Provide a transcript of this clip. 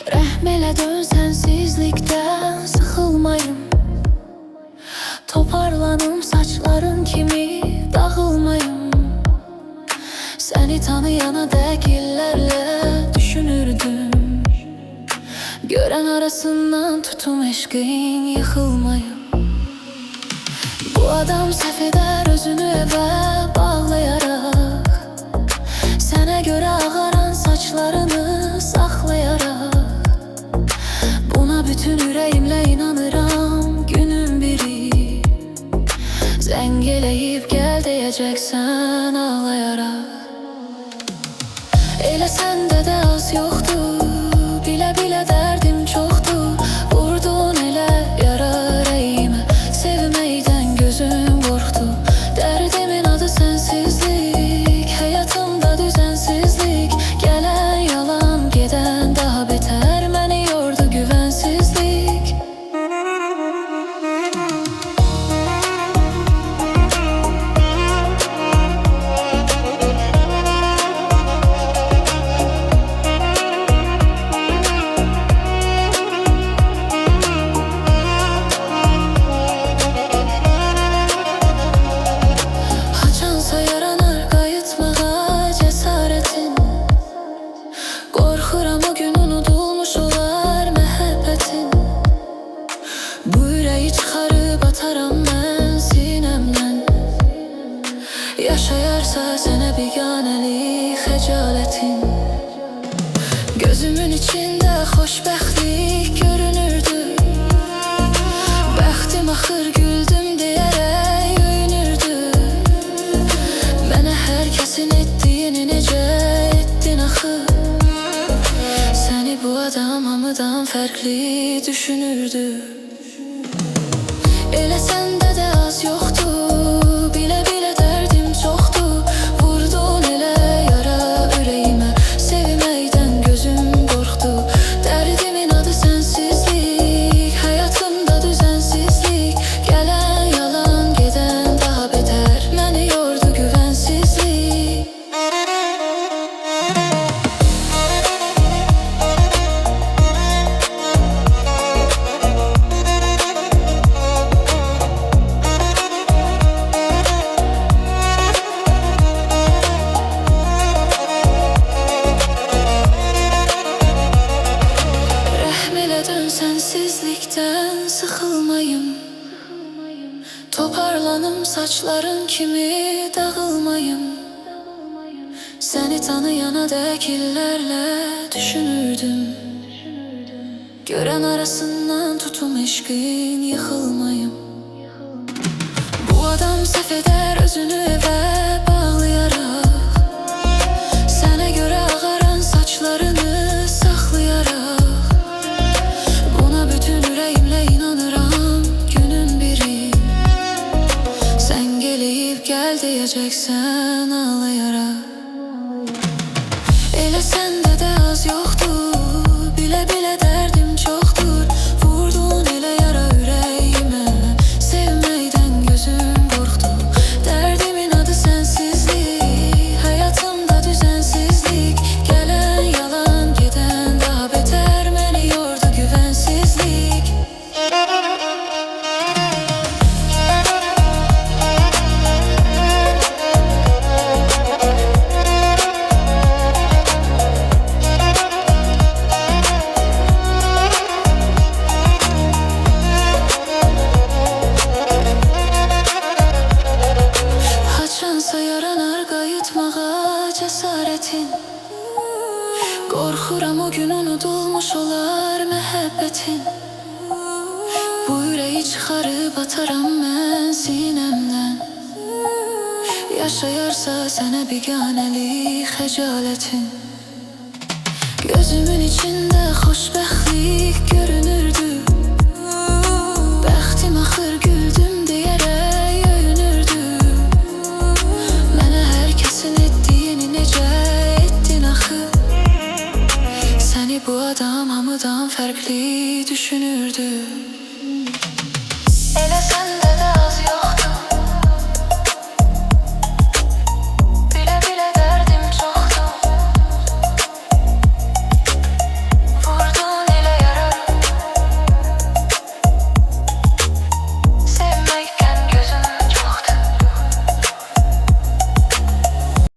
Rəhmələ dön sensizlikdən sıxılmayım. Toparlanım saçların kimi dağılmayım. Səni tanıyana dək illərlə düşünürdüm. Görən arasından tutum eşqin yıxılmayım. Bu adam səhv edər özünü evə bağlayaraq, sənə görə ağaran saçlarını saxlayaraq. Buna bütün ürəyimlə inanıram günün biri. Zəng eləyib gəl deyəcəksən ağlayaraq. Elə səndə də az yoxdur, bilə-bilə dərdim çoxdur. Vurdun elə yara ürəyimə, sevməkdən gözüm qorxdu. Dərdimin adı sənsizlik, həyatımda düzənsizlik. Gələn yalan, gedən daha betər, məni yordu güvənsizlik. Haçansa yaranar qayıtmağa cəsarətin. Qorxuram o gün unudulmuş olar məhəbbətin. Bu ürəyi çıxarıb ataram mən sinəmdən. Yaşayarsa sənə biganəlik xəcalətin. Gözümün içində xoşbəxtlik görünürdü. Bəxtim axır güldüm deyərək öyünürdü. Mənə hər kəsin etdiyini necə etdin axı. Səni bu adam hamıdan fərqli düşünürdü. Elə səndə də az yoxdur, bilə-bilə dərdim çoxdur. Vurdun elə yara ürəyimə, sevməkdən gözüm qorxdu. Dərdimin adı sənsizlik, həyatımda düzənsizlik. Gələn yalan, gedən daha betər, məni yordu güvənsizlik. Rəhmələ dön sənsizlikdən sıxılmayım. Toparlanım saçların kimi dağılmayım. Səni tanıyana dək illərlə düşünürdüm. Görən arasından tutum eşqin yıxılmayım. Bu adam səhv edər özünü evə bağlayaraq, sənə görə ağaran saçlarını saxlayaraq. Buna bütün ürəyimlə inanıram günün biri. Sən gəlib gəl deyəcəksən ağlayaraq. Elə səndə də az yoxdur, bilə-bilə dərdim çoxdur. Vurdun elə yara ürəyimə, sevməkdən gözüm qorxdu. Dərdimin adı sənsizlik, həyatımda düzənsizlik. Gələn yalan, gedən daha betər, məni yordu güvənsizlik. Haçansa yaranar qayıtmağa cəsarətin. Qorxuram o gün unudulmuş olar məhəbbətin. Bu ürəyi çıxarıb ataram mən sinəmdən. Yaşayarsa sənə biganəlik xəcalətin. Gözümün içində xoşbəxtlik görünürdü. Bəxtim axır güldüm deyərək öyünürdü. Mənə hər kəsin olsam hamıdan fərqli düşünürdüm.